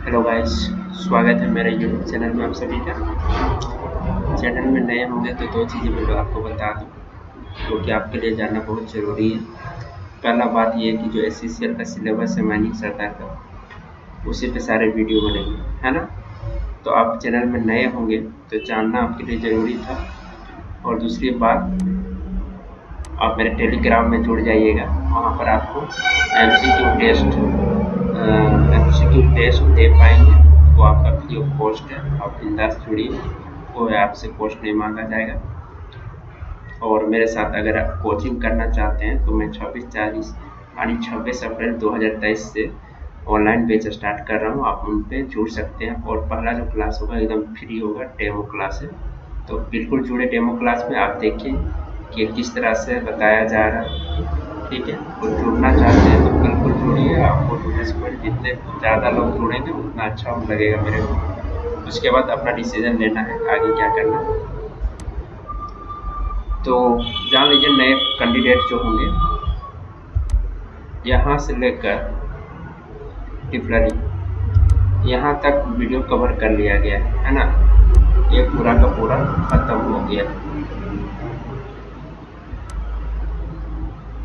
Hello guys, स्वागत है मेरे यूट्यूब चैनल में आप सभी का। चैनल में नए होंगे तो दो चीज़ें मैं आपको बता दूं जो कि आपके लिए जानना बहुत ज़रूरी है। पहला बात ये है कि जो एससीसीएल का सिलेबस है माननीय सरकार का, उसी पे सारे वीडियो बनेंगे, है ना। तो आप चैनल में नए होंगे तो जानना आपके लिए ज़रूरी था। और दूसरी बात, आप मेरे टेलीग्राम में जुड़ जाइएगा। वहाँ पर आपको एमसीक्यू टेस्ट दे पाएंगे। वो आपका फ्री ऑफ कॉस्ट है, आप बिंदास जुड़िए। कोई आपसे कॉस्ट नहीं मांगा जाएगा। और मेरे साथ अगर आप कोचिंग करना चाहते हैं तो मैं 26 अप्रैल 2023 से ऑनलाइन बैच स्टार्ट कर रहा हूँ। आप उन पे जुड़ सकते हैं। और पहला जो क्लास होगा एकदम फ्री होगा, डेमो क्लास है। तो बिल्कुल जुड़े डेमो क्लास में, आप देखिए कि किस तरह से बताया जा रहा है। ठीक है, तो जुड़ना चाहते हैं तो बिल्कुल जुड़िए। आपको जुड़ने से पहले जितने ज़्यादा लोग जुड़ेंगे उतना अच्छा लगेगा मेरे को। उसके बाद अपना डिसीजन लेना है आगे क्या करना है। तो जान लीजिए, नए कैंडिडेट जो होंगे, यहाँ से लेकर टिप्पणी यहाँ तक वीडियो कवर कर लिया गया है ना। ये पूरा का पूरा खत्म हो गया।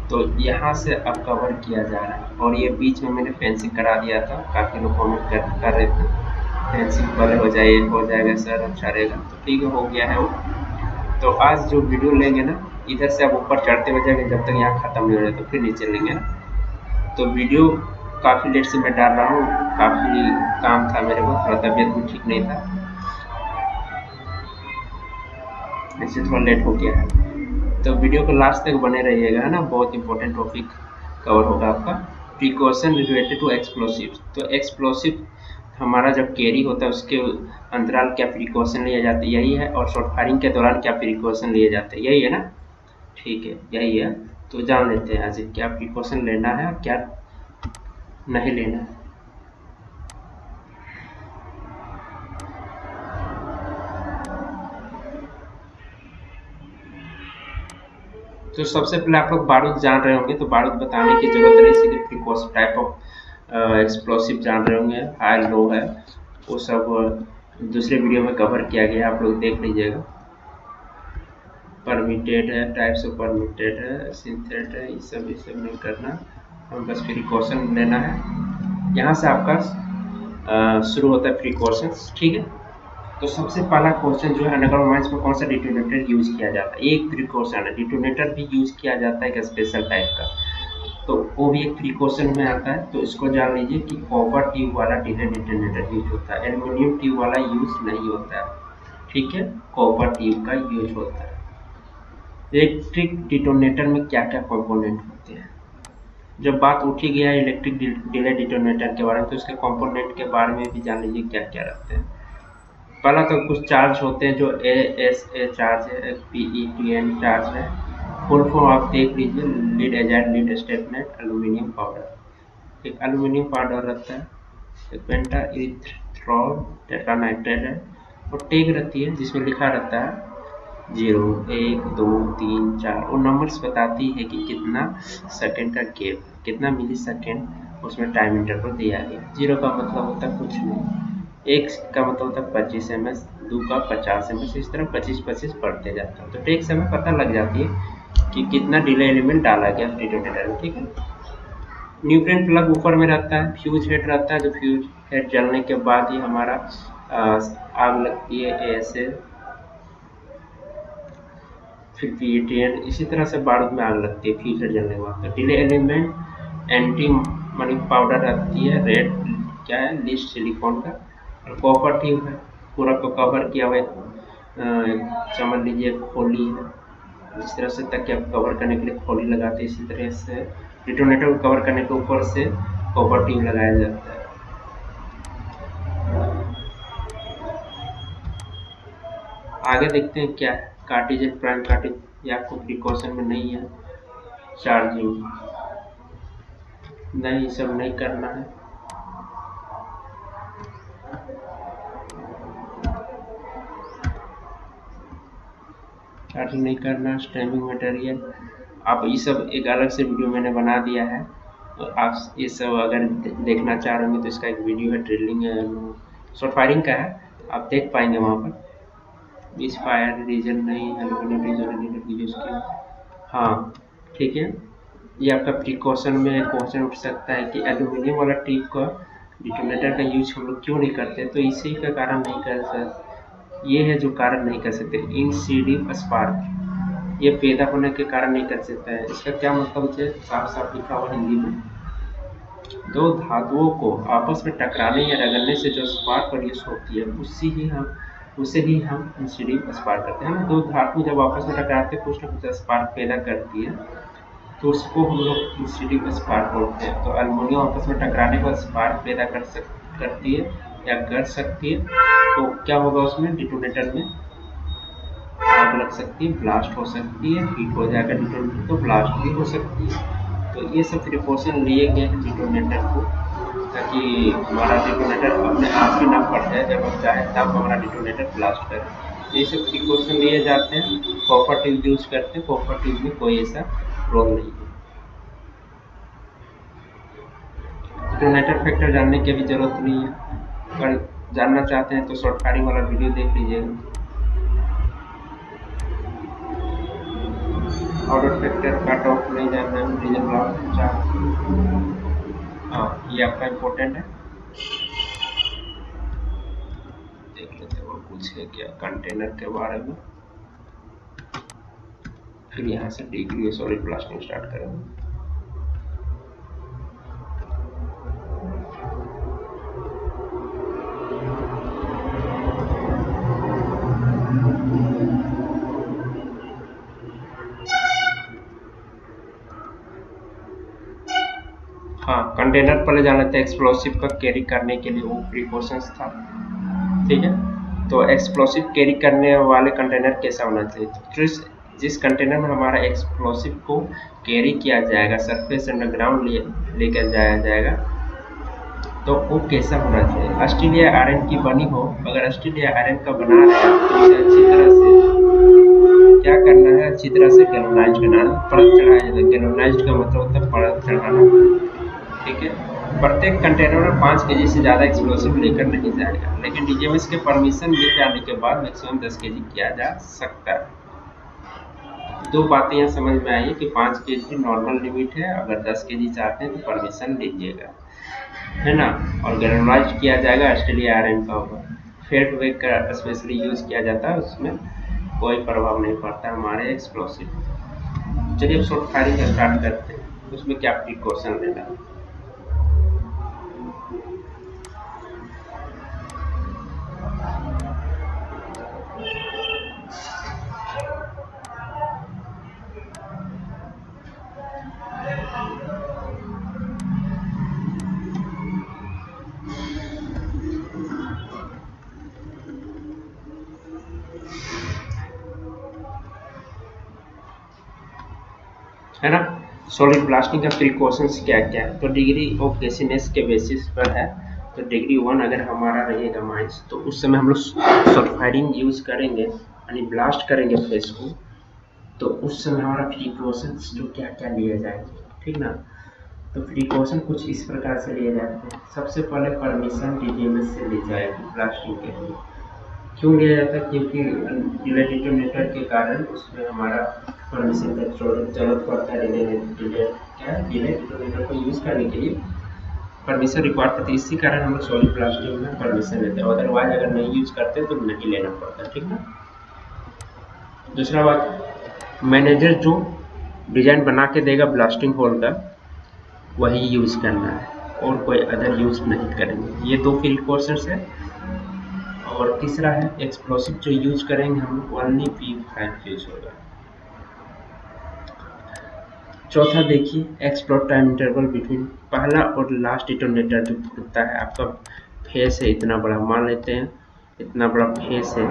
तो यहाँ से अब कवर किया जा रहा है। और ये बीच में मैंने फेंसिंग करा दिया था, काफ़ी लोग कमेंट कर रहे थे फेंसिंग पहले हो जाएगा सर, अच्छा रहेगा। तो ठीक है, हो गया है वो। तो आज जो वीडियो लेंगे ना, इधर से आप ऊपर चढ़ते हुए जाएंगे जब तक यहाँ खत्म नहीं हो जाए, तो फिर नीचे लेंगे ना। तो वीडियो काफ़ी लेट से मैं डाल रहा हूँ, काफ़ी काम था मेरे को, थोड़ा तबीयत भी ठीक नहीं था, इससे थोड़ा लेट हो गया है। तो वीडियो को लास्ट तक बने रहिएगा, है ना। बहुत इंपॉर्टेंट टॉपिक कवर होगा आपका। Precaution related to explosive. तो एक्सप्लोसिव हमारा जब कैरी होता है उसके अंतराल क्या प्रिकॉशन लिए जाते हैं, यही है। और शॉर्ट फायरिंग के दौरान क्या प्रिकॉशन लिए जाते हैं, यही है ना। ठीक है, यही है। तो जान लेते हैं आज क्या प्रिकॉशन लेना है और क्या नहीं लेना है। तो सबसे पहले आप लोग बारूद जान रहे होंगे, तो बारूद बताने की जरूरत नहीं, सीधे प्रिकॉशन टाइप ऑफ एक्सप्लोसिव जान रहे होंगे, हाई लो है वो सब। दूसरे वीडियो में कवर किया गया, आप लोग देख लीजिएगा। परमिटेड है, टाइप्स ऑफ परमिटेड है, सिंथेट है, ये सब नहीं करना। हम बस प्रिकॉशन लेना है। यहाँ से आपका शुरू होता है प्रिकॉशंस, ठीक है। तो सबसे पहला क्वेश्चन जो है, अंडरग्राउंड माइंस में कौन सा डिटोनेटर यूज किया जाता है। एक प्रिकॉशन है, डिटोनेटर भी यूज किया जाता है एक स्पेशल टाइप का, तो वो भी एक प्रिकॉशन में आता है। तो इसको जान लीजिए कि कॉपर ट्यूब वाला डिले डिटोनेटर यूज होता है, एल्यूमिनियम ट्यूब वाला यूज नहीं होता है। ठीक है, कॉपर ट्यूब का यूज होता है। इलेक्ट्रिक डिटोनेटर में क्या क्या कंपोनेंट होते हैं। जब बात उठी गया है इलेक्ट्रिक डिले डिटोनेटर के बारे में, तो उसके कंपोनेंट के बारे में भी जान लीजिए क्या क्या रहते हैं। पहला तो कुछ चार्ज होते हैं जो ए चार्ज है, PETN चार्ज है। फुल फॉर्म आप देख लीजिए, lead azide, lead styphnate, aluminium powder. एक एल्यूमिनियम पाउडर रहता है, एक पेंटा इरिथ्रोल टेट्रानाइट्रेट है। और टैग रहती है जिसमें लिखा रहता है 0, 1, 2, 3, 4। वो नंबर्स बताती है कि कितना सेकेंड का गैप, कितना मिली सेकेंड उसमें टाइम इंटरवल दिया गया। 0 का मतलब होता है कुछ नहीं, 1 का मतलब होता है 25 ms, 2 का 50 ms, इस तरह 25-25 बढ़ते जाता है। तो टेक से हमें पता लग जाती है कि कितना डिले एलिमेंट डाला गया डिटोनेटर में, ठीक है। न्यूट्रन प्लग ऊपर में रहता है, फ्यूज हेड रहता है, जो फ्यूज हेड जलने के बाद ही हमारा आग लगती है, ऐसे फिर PETN, इसी तरह से बारूद में आग लगती है फ्यूज हेड जलने के बाद। तो delay element anti money powder रहती है, रेड क्या है, लिस्ट सिलिकॉन का। और कॉपर ट्यूब है, पूरा को कवर किया हुआ समझ लीजिए खोली है। जिस तरह से तकिया को कवर करने के लिए खोली लगाते हैं, इसी तरह से डिटोनेटर को कवर करने के ऊपर से कॉपर ट्यूब लगाया जाता है। आगे देखते हैं क्या है, कार्टिजन प्राइम कार्टिज, या आपको प्रिकॉशन में नहीं है। चार्जिंग नहीं, सब नहीं करना है। चार्जिंग नहीं करना, स्टैम्पिंग मटेरियल, आप ये सब एक अलग से वीडियो मैंने बना दिया है, आप ये सब अगर देखना चाह रहे होंगे तो इसका एक वीडियो है, ड्रिलिंग शॉर्ट फायरिंग का है, आप देख पाएंगे वहाँ पर। इस फायर रीजन नहीं एल्यूमिनियम यूज किया। हाँ ठीक है, ये आपका प्रिकॉशन में क्वेश्चन उठ सकता है कि एल्यूमिनियम वाला टिप का डिटोनेटर का यूज हम लोग क्यों नहीं करते, तो इसी का कारण नहीं कर सकते। ये है जो कारण नहीं कर सकते, इंसिडिव स्पार्क ये पैदा होने के कारण नहीं कर सकता है। इसका क्या मतलब है, साफ साफ लिखा हुआ हिंदी में, दो धातुओं को आपस में टकराने या रगड़ने से जो स्पार्क प्रोड्यूस होती है उसे ही हम इंसिडिव स्पार्क कहते हैं। दो धातु जब आपस में टकराते हैं कुछ ना कुछ स्पार्क पैदा करती है, तो उसको हम लोग इंसिडिव स्पार्क बोलते हैं। तो अल्युमिनियम आपस में टकराने पर स्पार्क पैदा करती है या कर सकती है, तो क्या होगा उसमें डिटोनेटर में आग लग सकती है, ब्लास्ट हो सकती है, हीट हो जाएगा डिटोनेटर तो ब्लास्ट भी हो सकती है। तो ये सब प्रिकॉशन लिए गए हैं डिटोनेटर को, ताकि हमारा डिटोनेटर अपने आप ही ना फट जाए, जब हम चाहें तब हमारा डिटोनेटर ब्लास्ट करे। ये सब प्रिकॉशन लिए जाते हैं। कॉपर ट्यूब यूज करते हैं, कॉपर ट्यूब में कोई ऐसा रोल नहीं है। डिटोनेटर फैक्टर जानने की भी जरूरत नहीं है, अगर जानना चाहते हैं तो शॉर्ट फायरिंग वाला वीडियो देख लीजिएगा। ऑर्डर फैक्टर कट ऑफ नहीं जानना है, रीजन ब्लॉक चार। हाँ ये आपका इम्पोर्टेंट है, देख लेते हैं और कुछ है क्या कंटेनर के बारे में, फिर यहाँ से डिग्री सॉलिड ब्लास्टिंग स्टार्ट करेंगे। हाँ कंटेनर पहले जान लेते हैं, एक्सप्लोसिव का कैरी करने के लिए वो प्रिकॉशंस था, ठीक है। तो एक्सप्लोसिव कैरी करने वाले कंटेनर कैसा होना चाहिए, तो जिस कंटेनर में हमारा एक्सप्लोसिव को कैरी किया जाएगा, सरफेस अंडरग्राउंड लेकर जाया जाएगा, तो वो कैसा होना चाहिए। ऑस्ट्रेलिया आयरन की बनी हो, अगर ऑस्ट्रेलिया आयरन का बना रहे हैं तो उसे अच्छी तरह से क्या करना है, अच्छी तरह से गैल्वेनाइज करना है, परत चढ़ाया जाता है। गैल्वेनाइज का मतलब होता है परत चढ़ाना, ठीक है। प्रत्येक कंटेनर में 5 केजी से ज़्यादा एक्सप्लोसिव लेकर नहीं जाएगा, लेकिन डीजीएमएस के परमिशन मिल जाने के बाद मैक्सिमम 10 केजी किया जा सकता है। दो बातें यहाँ समझ में आई कि 5 केजी नॉर्मल लिमिट है, अगर 10 केजी चाहते हैं तो परमिशन लीजिएगा, है ना। और गैल्वेनाइज्ड किया जाएगा, ऑस्ट्रेलिया आयरन का होगा, फेट वेट का स्पेशली यूज किया जाता है, उसमें कोई प्रभाव नहीं पड़ता हमारे एक्सप्लोसिव। चलिए अब शॉर्ट फायरिंग स्टार्ट करते हैं, उसमें क्या प्रिकॉशन लेना है। है ना, सॉलिड ब्लास्टिंग का प्रिकॉशंस क्या क्या है, तो डिग्री ऑफ गैसीनेस के बेसिस पर है। तो डिग्री 1 अगर हमारा रहेगा माइनस, तो उस समय हम लोग शॉर्ट फायरिंग यूज करेंगे, यानी ब्लास्ट करेंगे फेस को, तो उस समय हमारा प्रिकॉशंस जो क्या क्या लिए जाएंगे, ठीक ना। तो प्रिकॉशन कुछ इस प्रकार से लिए जाते हैं। सबसे पहले परमिशन डीजीएमएस से ली जाएगी ब्लास्टिंग के लिए। क्यों लिया जाता है, क्योंकि डिले डिटोनेटर के कारण उसमें हमारा परमिशन का जरूरत पड़ता है। डिले डिटोनेटर को यूज़ करने के लिए परमिशन रिक्वायर पड़ती है, इसी कारण हम लोग सॉलिड ब्लास्टिंग में परमिशन लेते हैं, अदरवाइज अगर नहीं यूज करते तो नहीं लेना पड़ता, ठीक ना। दूसरा बात, मैनेजर जो डिजाइन बना के देगा ब्लास्टिंग होल का वही यूज़ करना है, और कोई अदर यूज़ नहीं करेंगे। ये दो प्रिकॉशंस है। और तीसरा है एक्सप्लोसिव जो यूज करेंगे हम लोग ओनली P5 यूज होगा। चौथा देखिए, एक्सप्लोड टाइम इंटरवल बिटवीन पहला और लास्ट डिटोनेटर जो फूटता है, आपका फेस है इतना बड़ा, मान लेते हैं इतना बड़ा फेस है,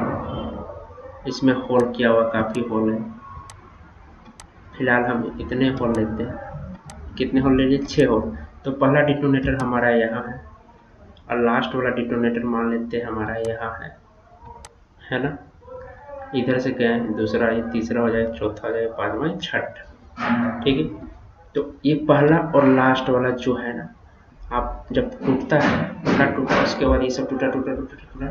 इसमें होल किया हुआ काफ़ी होल है, फिलहाल हम इतने होल लेते हैं, कितने होल ले लिए, 6 होल। तो पहला डिटोनेटर हमारा यहाँ है, और लास्ट वाला डिटोनेटर मान लेते हैं हमारा यहाँ है ना। इधर से गए दूसरा, तीसरा हो जाए, चौथा हो जाए, पांचवा, छठा, ठीक है। तो ये पहला और लास्ट वाला जो है ना, आप जब टूटता है टूटा उसके बाद ये सब टूटा टूटा टूटा टूटा,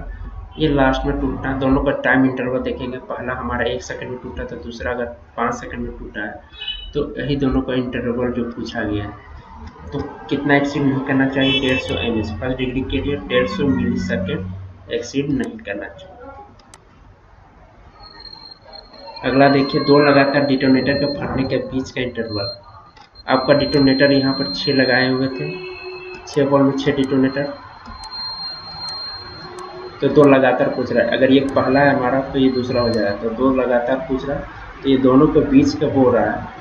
ये लास्ट में टूटना, दोनों का टाइम इंटरवल देखेंगे। पहला हमारा 1 सेकंड में टूटा था, दूसरा अगर 5 सेकंड में टूटा है, तो यही दोनों का इंटरवल जो पूछा गया है। तो कितना एक्सीड नहीं करना चाहिए? 150 ms फर्स्ट डिग्री के लिए 150 मिली सेकेंड एक्सीड नहीं करना चाहिए। अगला देखिए, 2 लगातार डिटोनेटर के फटने के बीच का इंटरवल। आपका डिटोनेटर यहाँ पर 6 लगाए हुए थे, 6 बॉल में 6 डिटोनेटर, तो 2 लगातार पूछ रहा है। अगर ये पहला है हमारा तो ये दूसरा हो जाएगा, तो 2 लगातार पूछ रहा है, तो ये दोनों के बीच का हो रहा है।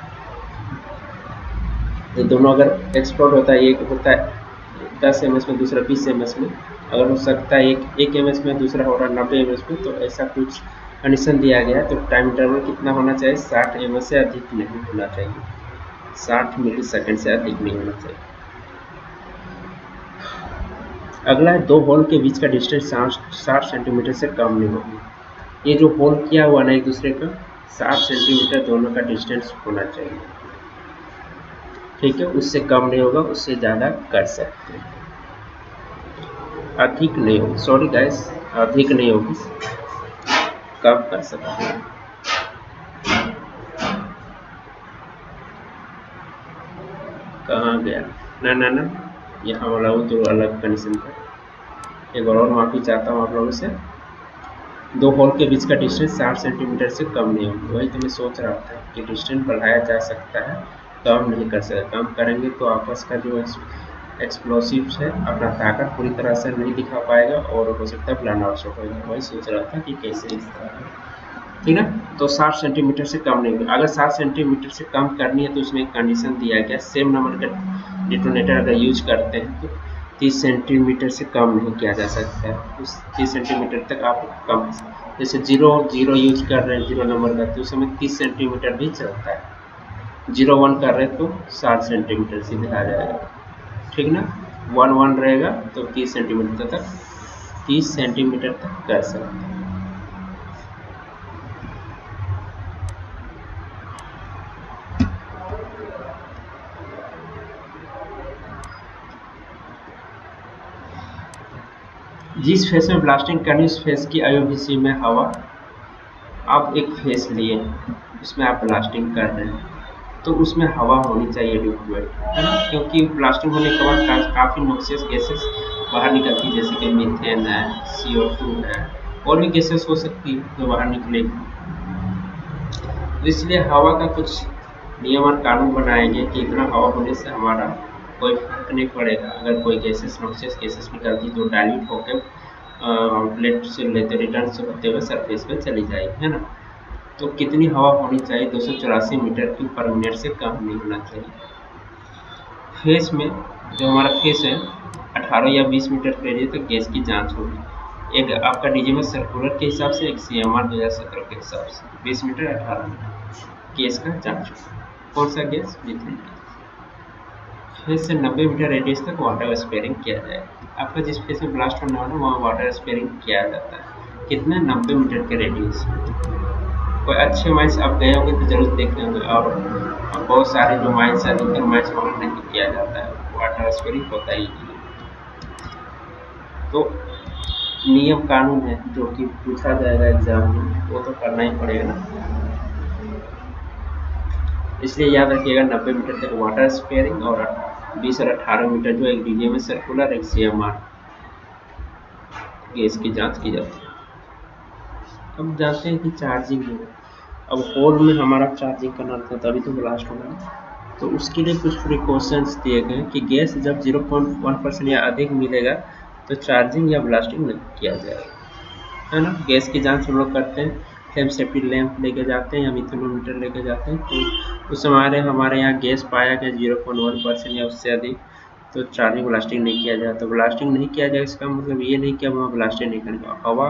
ये दोनों अगर एक्सप्लोड होता है, एक होता है 10 ms में, दूसरा 20 ms में, अगर हो सकता है एक ms में, दूसरा हो रहा है 90 ms में, तो ऐसा कुछ कंडीशन दिया गया है। तो टाइम इंटरवल कितना होना चाहिए? 60 ms से अधिक नहीं होना चाहिए, 60 मिली सेकेंड से अधिक नहीं होना चाहिए। अगला है, 2 होल के बीच का डिस्टेंस 60 सेंटीमीटर से कम नहीं होगा। ये जो होल किया हुआ ना एक दूसरे का, 60 सेंटीमीटर दोनों का डिस्टेंस होना चाहिए, ठीक है। उससे कम नहीं होगा, उससे ज़्यादा कर सकते हैं, अधिक नहीं होगी, सॉरी गाइस, अधिक नहीं होगी, कम कर सकते हैं। कहाँ गया? ना ना ना, यहाँ वाला वो तो अलग कंडीशन था। एक बार और माफ़ी चाहता हूँ आप लोगों से। 2 होल के बीच का डिस्टेंस 60 सेंटीमीटर से कम नहीं होगा। वही तो मैं सोच रहा था कि डिस्टेंस बढ़ाया जा सकता है, कम नहीं कर सकते। कम करेंगे तो आपस का जो एक्सप्लोसिव्स है अपना ताकत पूरी तरह से नहीं दिखा पाएगा और हो सकता है ब्लान आउट हो जाएगा। वही सोच रहा था कि कैसे इस तरह, ठीक है। तो 60 सेंटीमीटर से कम नहीं, अगर 60 सेंटीमीटर से कम करनी है तो उसमें एक कंडीशन दिया गया, सेम नंबर का डिटोनेटर अगर यूज करते हैं तो 30 सेंटीमीटर से कम नहीं किया जा सकता है। उस 30 सेंटीमीटर तक आप कम, जैसे 0 यूज कर रहे हैं 0 नंबर का, तो उस समय 30 सेंटीमीटर भी चलता है। 0 1 कर रहे हैं तो 60 सेंटीमीटर सीधे आ जाएगा, ठीक ना। 1 1 रहेगा तो 30 सेंटीमीटर तक, 30 सेंटीमीटर तक कर सकते हैं। जिस फेस में ब्लास्टिंग करनी उस फेस की आईओबीसी में हवा, आप एक फेस लिए उसमें आप ब्लास्टिंग कर रहे हैं तो उसमें हवा होनी चाहिए डिफ्यूज, है ना, क्योंकि ब्लास्टिंग होने के बाद काफ़ी नॉक्सियस गैसेस बाहर निकलती है, जैसे कि मीथेन है, CO2 है, और भी गैसेस हो सकती है जो बाहर निकलेगी। तो इसलिए हवा का कुछ नियम और कानून बनाएंगे कि इतना हवा होने से हमारा कोई फर्क नहीं पड़ेगा। अगर कोई गैसेस नॉक्सियस गैसेस निकलती तो डाइल्यूट होकर आउटलेट से लेते रिटर्न से होते हुए सरफेस पे चली जाएगी, है ना। तो कितनी हवा होनी चाहिए? 284 मीटर क्यूब पर मिनट से कम नहीं होना चाहिए। फेस में, जो हमारा फेस है, 18 या 20 मीटर रेडियस तक गैस की जांच होगी। एक आपका डीजीएम सर्कुलर के हिसाब से, एक CMR 2017 के हिसाब से 20 मीटर 18 मीटर गैस का जांच होगा। कौन सा गैस? मीथेन। फेस से 90 मीटर रेडियस तक वाटर स्पेयरिंग किया जाएगा। आपका जिस फेस में ब्लास्ट होने वाला है वहाँ वाटर स्पेयरिंग किया जाता है। कितने? 90 मीटर के रेडियस। कोई अच्छे माइंस आप गए होंगे तो जरूर देखे होंगे, और बहुत सारे जो माइंस हैं, अधिकतर माइंस वहाँ नहीं किया जाता है, वाटर स्पेयरिंग होता ही नहीं। तो नियम कानून है जो कि पूछा जाएगा एग्जाम में, वो तो करना ही पड़ेगा ना। इसलिए याद रखिएगा 90 मीटर तक वाटर स्पेयरिंग और 20 और 18 मीटर जो एक डीजीएम में सर्कुलर, एक CMR गैस की जांच की जाती है। अब जानते हैं कि चार्जिंग है, अब होल में हमारा चार्जिंग करना था तभी तो ब्लास्ट होगा। तो उसके लिए कुछ प्रिकॉशंस दिए गए कि गैस जब 0.1% या अधिक मिलेगा तो चार्जिंग या ब्लास्टिंग नहीं किया जाएगा, है ना। गैस की जांच हम लोग करते हैं, फ्लेम सेफ्टी लैंप लेके जाते हैं या मिथेनोमीटर लेके जाते हैं, तो उस हमारे यहाँ गैस पाया गया 0.1% या उससे अधिक, तो चार्जिंग ब्लास्टिंग नहीं किया जाए। तो ब्लास्टिंग नहीं किया जाए इसका मतलब ये नहीं कि वहाँ ब्लास्टिंग नहीं करेंगे, हवा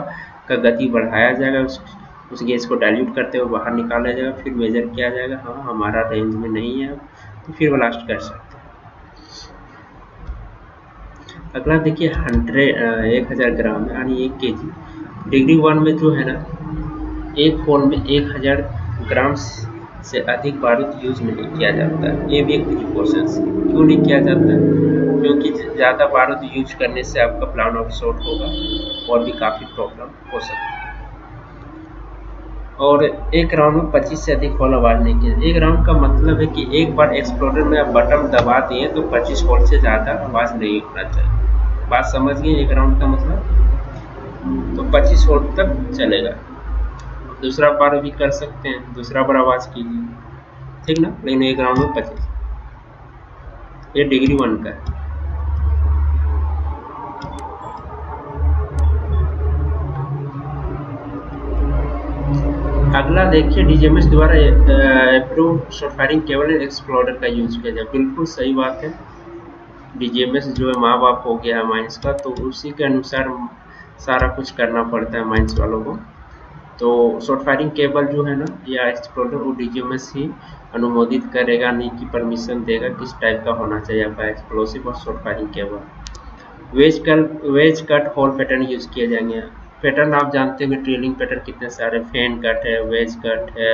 का गति बढ़ाया जाएगा, उस गैस को डाइल्यूट करते हुए बाहर निकाला जाएगा, फिर मेजर किया जाएगा, हाँ हमारा रेंज में नहीं है तो फिर ब्लास्ट कर सकते हैं। अगला देखिए 1000 ग्राम यानी 1 kg डिग्री 1 में जो है ना, एक होल में 1000 ग्राम से अधिक बारूद यूज नहीं किया जाता है। ये भी एक प्रिकॉशंस। क्यों नहीं किया जाता है? क्योंकि ज़्यादा बारूद यूज करने से आपका प्लान आउट शॉर्ट होगा और भी काफ़ी प्रॉब्लम हो सकती है। और एक राउंड में 25 से अधिक होल आवाज नहीं की। एक राउंड का मतलब है कि एक बार एक्सप्लोडर में आप बटन दबा दिए तो 25 होल से ज़्यादा आवाज नहीं होना चाहिए। बात समझ गए एक राउंड का मतलब? तो 25 होल तक चलेगा। दूसरा बार भी कर सकते हैं, दूसरा बार आवाज कीजिए, ठीक ना? लेकिन एक राउंड में 25। ये डिग्री 1 का है। अगला देखिए, डीजीएमएस द्वारा अप्रूव शॉर्ट फायरिंग केवल एक्सप्लोडर का यूज किया जाए। बिल्कुल सही बात है। डीजीएमएस जो है माँ बाप हो गया है माइंस का, तो उसी के अनुसार सारा कुछ करना पड़ता है माइंस वालों को। तो शॉर्ट फायरिंग केबल जो है ना या एक्सप्लोडर, वो डीजीएमएस ही अनुमोदित करेगा, नहीं कि परमिशन देगा किस टाइप का होना चाहिए आपका एक्सप्लोसिव और short firing cable. Wedge cut hole pattern use किए जाएंगे। पैटर्न आप जानते हैं, ट्रेलिंग पैटर्न कितने सारे, फैन कट है, वेज कट है,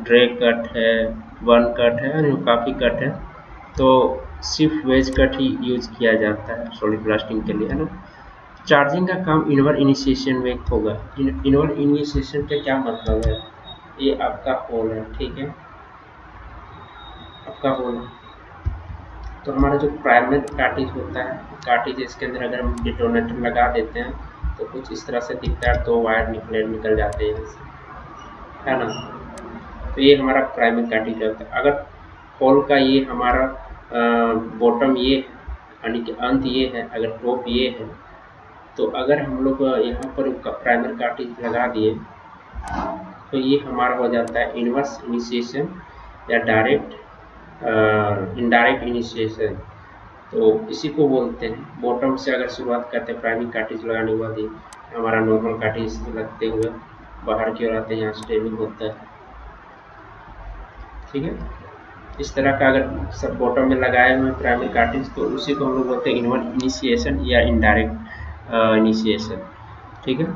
ड्रैग कट है, वन कट है, काफ़ी कट है। तो सिर्फ वेज कट ही यूज किया जाता है सॉलिड ब्लास्टिंग के लिए, है ना। चार्जिंग का काम इनवर्ट इनिशिएशन में होगा। इनवर्ट इनिशिएशन का क्या मतलब है? ये आपका होल है, ठीक है, आपका होल है। तो हमारा जो प्राइमरी कार्टिज होता है, कार्टिज इसके अंदर अगर हम डिटोनेटर लगा देते हैं तो कुछ इस तरह से दिखता है, तो वायर निकल जाते हैं इससे, है ना। तो ये हमारा प्राइमरी कार्टिज होता है। अगर होल का ये हमारा बॉटम ये यानी कि अंत ये है, अगर टॉप ये है, तो अगर हम लोग यहाँ पर प्राइमरी कार्टिज लगा दिए तो ये हमारा हो जाता है इनवर्स इनिशिएशन या डायरेक्ट इनडायरेक्ट इनिशिएशन। तो इसी को बोलते हैं। बॉटम से अगर शुरुआत करते हैं प्राइमरी कार्टिज लगाने के बाद ही हमारा नॉर्मल कार्टिज लगते हुए बाहर की ओर आते हैं, यहाँ स्टेमिंग होता है, ठीक है। इस तरह का अगर सब बॉटम में लगाए हुए प्राइमरी कार्टिज, तो उसी को हम लोग बोलते हैं इनवर्ट इनिशिएशन या इनडायरेक्ट इनिशिएशन, ठीक है।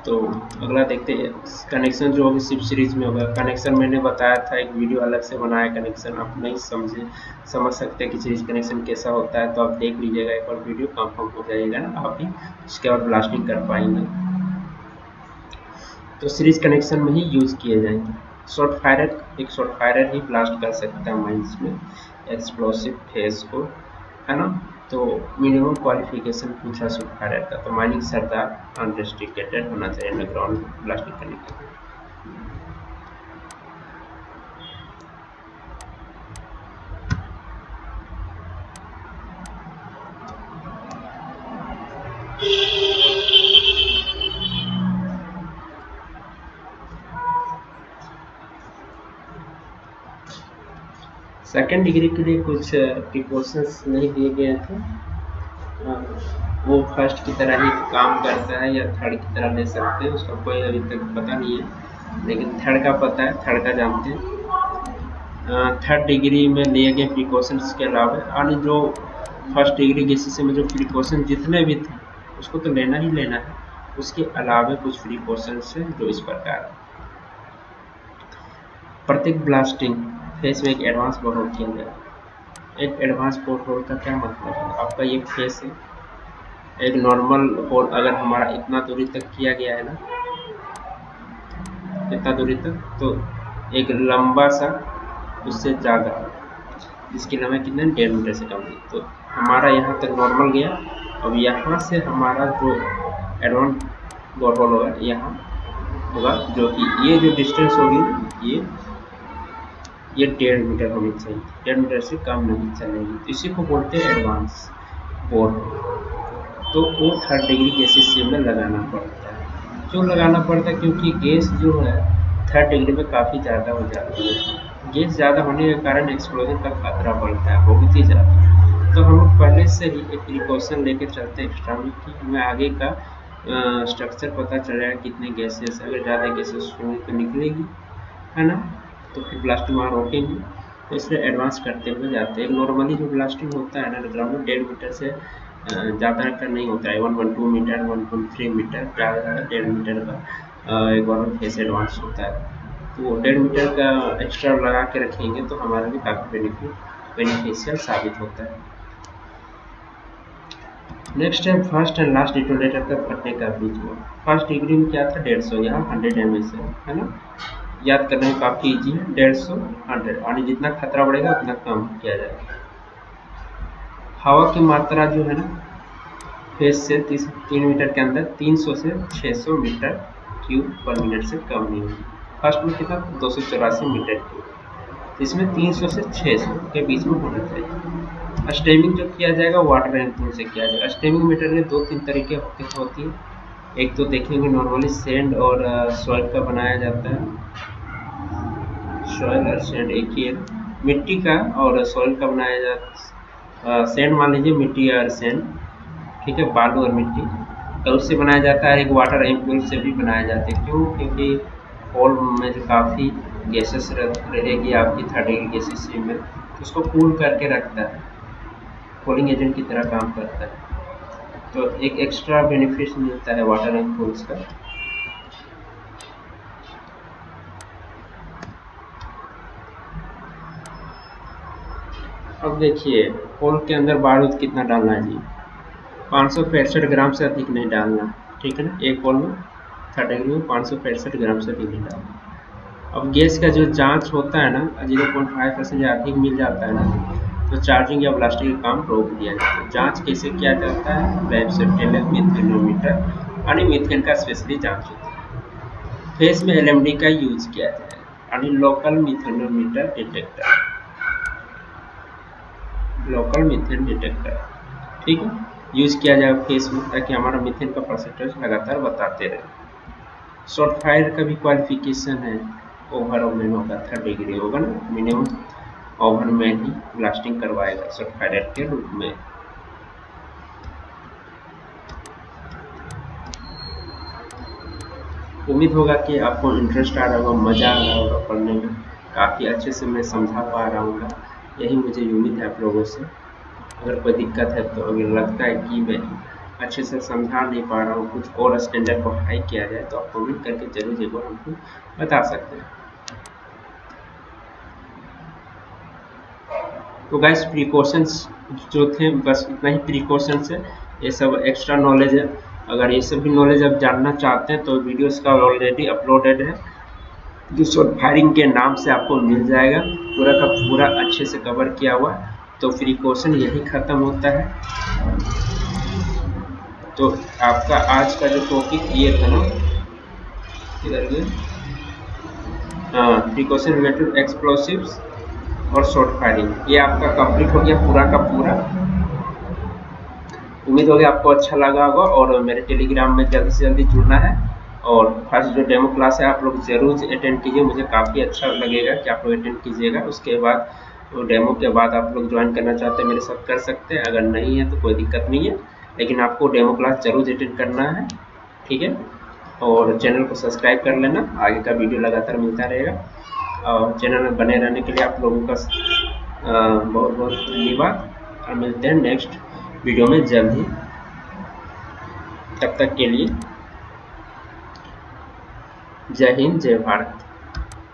तो अगला देखते हैं, कनेक्शन जो होगी सिर्फ सीरीज में होगा। कनेक्शन मैंने बताया था, एक वीडियो अलग से बनाया कनेक्शन, आप नहीं समझ सकते कि सीरीज कनेक्शन कैसा होता है, तो आप देख लीजिएगा एक बार वीडियो, कंफर्म हो जाएगा ना आप भी, उसके बाद ब्लास्टिंग कर पाएंगे। तो सीरीज कनेक्शन में ही यूज किए जाएंगे। एक शॉर्ट फायरर ही ब्लास्ट कर सकता है माइंस में एक्सप्लोसिव फेज को, है ना। तो मिनिमम क्वालिफिकेशन पूछा शॉर्ट फायरर का, तो माइनिंग सरदार अनरेस्ट्रिक्टेड होना चाहिए अंडरग्राउंड ब्लास्टिंग करने के लिए। सेकेंड डिग्री के लिए कुछ प्रिकॉशंस नहीं दिए गए थे। वो फर्स्ट की तरह ही काम करता है या थर्ड की तरह ले सकते हैं, उसका कोई अभी तक पता नहीं है, लेकिन थर्ड का पता है, थर्ड का जानते हैं। थर्ड डिग्री में लिए गए प्रिकॉशंस के अलावा अन्य जो फर्स्ट डिग्री के हिस्से में जो प्रिकॉशन जितने भी थे उसको तो लेना ही लेना है, उसके अलावा कुछ प्रिकॉशंस हैं जो इस प्रकार है। प्रत्येक ब्लास्टिंग फेस में एक एडवांस बोर होल किया जाए। एक एडवांस बोर होल का क्या मतलब है? आपका ये फेस है, एक नॉर्मल होल अगर हमारा इतना दूरी तक किया गया है ना, इतना दूरी तक, तो एक लंबा सा उससे ज़्यादा, जिसकी लंबाई कितना, 1.5 मीटर से कम है, तो हमारा यहाँ तक नॉर्मल गया। अब यहाँ से हमारा जो एडवांस बोर होल होगा यहाँ होगा, जो कि ये जो डिस्टेंस होगी ये 1.5 मीटर होनी चाहिए, 1.5 मीटर से कम नहीं चलेगी, तो इसी को बोलते हैं एडवांस बोर होल। तो वो थर्ड डिग्री गैसेस में लगाना पड़ता है। क्यों लगाना पड़ता है? क्योंकि गैस जो है थर्ड डिग्री में काफ़ी ज़्यादा हो जाती है। गैस ज़्यादा होने के कारण एक्सप्लोजन का खतरा बढ़ता है, बहुत ही ज़्यादा। तो हम लोग पहले से ही एक प्रिकॉशन लेकर चलते हैं एक्स्ट्रा में, कि हमें आगे का स्ट्रक्चर पता चल जाएगा कितने गैसेस, अगर ज़्यादा गैसेस होंगी तो निकलेगी, है ना, तो फिर ब्लास्टिंग वहाँ रोकेंगे। तो इसलिए एडवांस करते हुए जाते हैं। नॉर्मली जो ब्लास्टिंग होता है ना ग्राउंड में 1.5 मीटर से ज़्यादा का नहीं होता है, 1.2 मीटर 1.3 मीटर, ज़्यादा 1.5 मीटर का एक और फेस एडवांस होता है। तो 1.5 मीटर का एक्स्ट्रा लगा के रखेंगे तो हमारे लिए काफ़ी बेनिफिशियल साबित होता है। नेक्स्ट है फर्स्ट एंड लास्ट डिटोनेटर का फटने का बीच में। फर्स्ट डिग्री में क्या था 150, यहाँ 100 mm है ना। याद करने में काफ़ी इजी है, 150 100, यानी जितना खतरा बढ़ेगा उतना कम किया जाएगा। हवा की मात्रा जो है ना फेस से 3 मीटर के अंदर 300 से 600 मीटर क्यूब पर मिनट से कम नहीं होगी। फर्स्ट में कितना 284 मीटर क्यूब, इसमें 300 से 600 के बीच में होना चाहिए। स्टेमिंग जो किया जाएगा वाटर एंड पूल से किया जाएगा। स्टेमिंग मेटेरियल के 2-3 तरीके होती है। एक तो देखेंगे नॉर्मली सैंड और सॉइल का बनाया जाता है। सॉइल और सैंड एक ही है, मिट्टी का और सॉइल का बनाया जाता है। सैंड मान लीजिए मिट्टी और सैंड, ठीक है, बालू और मिट्टी, तो उससे बनाया जाता है। एक वाटर एम्पूल से भी बनाया जाता है। क्यों? क्योंकि हॉल में जो काफ़ी गैसेस रहेगी आपकी 3rd डिग्री गैसेस में, तो उसको कूल करके रखता है, कूलिंग एजेंट की तरह काम करता है। तो एक एक्स्ट्रा बेनिफिट मिलता है वाटर एम्पूल्स का। अब देखिए हॉल के अंदर बारूद कितना डालना है जी, 565 ग्राम से अधिक नहीं डालना, ठीक है ना। एक हॉल में 3rd डिग्री में 565 ग्राम से अधिक नहीं डालना। अब गैस का जो जांच होता है ना 0.5% या अधिक मिल जाता है ना, तो चार्जिंग या ब्लास्टिंग का काम रोक दिया जाता है। जांच कैसे किया जाता है? लैब से मीथेनोमीटर, यानी मीथेन का स्पेशली जांच होता है। फेस में LMD का यूज किया जाएगा, यानी local methanometer detector, local methane detector, ठीक है, यूज किया जाएगा फेस में, ताकि हमारा मीथेन का परसेंटेज लगातार बताते रहे। शॉर्ट फायर का भी क्वालिफिकेशन है, ओवर ओवन होगा 3rd डिग्री होगा ना, मिनिमम ओवन में ही ब्लास्टिंग करवाएगा शॉर्ट फायर के रूप में। उम्मीद होगा कि आपको इंटरेस्ट आ रहा होगा, मज़ा आ रहा होगा पढ़ने में, काफ़ी अच्छे से मैं समझा पा रहा हूँ। यही मुझे उम्मीद है आप लोगों से। अगर कोई दिक्कत है तो अगर लगता है कि मैं अच्छे से समझा नहीं पा रहा हूँ, कुछ और स्टैंडर्ड को हाई किया जाए, तो आप कमेंट करके जरूर एक बार हमको बता सकते हैं। तो गाइस प्रिकॉशंस जो थे बस इतना ही प्रिकॉशंस है, ये सब एक्स्ट्रा नॉलेज है। अगर ये सब भी नॉलेज आप जानना चाहते हैं तो वीडियो इसका ऑलरेडी अपलोडेड है, जो शॉर्ट फायरिंग के नाम से आपको मिल जाएगा, पूरा का पूरा अच्छे से कवर किया हुआ। तो प्रिकॉशन यही ख़त्म होता है। तो आपका आज का जो टॉपिक ये था ना, इधर ये प्रिकॉशन रिलेटेड एक्सप्लोसिव्स और शॉर्ट फायरिंग, ये आपका कंप्लीट हो गया पूरा का पूरा। उम्मीद होगी आपको अच्छा लगा होगा, और मेरे टेलीग्राम में जल्दी से जल्दी जुड़ना है। और फर्स्ट जो डेमो क्लास है आप लोग ज़रूर अटेंड कीजिए, मुझे काफ़ी अच्छा लगेगा कि आप लोग अटेंड कीजिएगा। उसके बाद तो डेमो के बाद आप लोग ज्वाइन करना चाहते हैं मेरे साथ कर सकते हैं, अगर नहीं है तो कोई दिक्कत नहीं है, लेकिन आपको डेमो क्लास ज़रूर अटेंड करना है, ठीक है। और चैनल को सब्सक्राइब कर लेना, आगे का वीडियो लगातार मिलता रहेगा। और चैनल में बने रहने के लिए आप लोगों का बहुत बहुत धन्यवाद, और मिलते हैं नेक्स्ट वीडियो में जल्द ही। तब तक के लिए जय हिंद, जय भारत।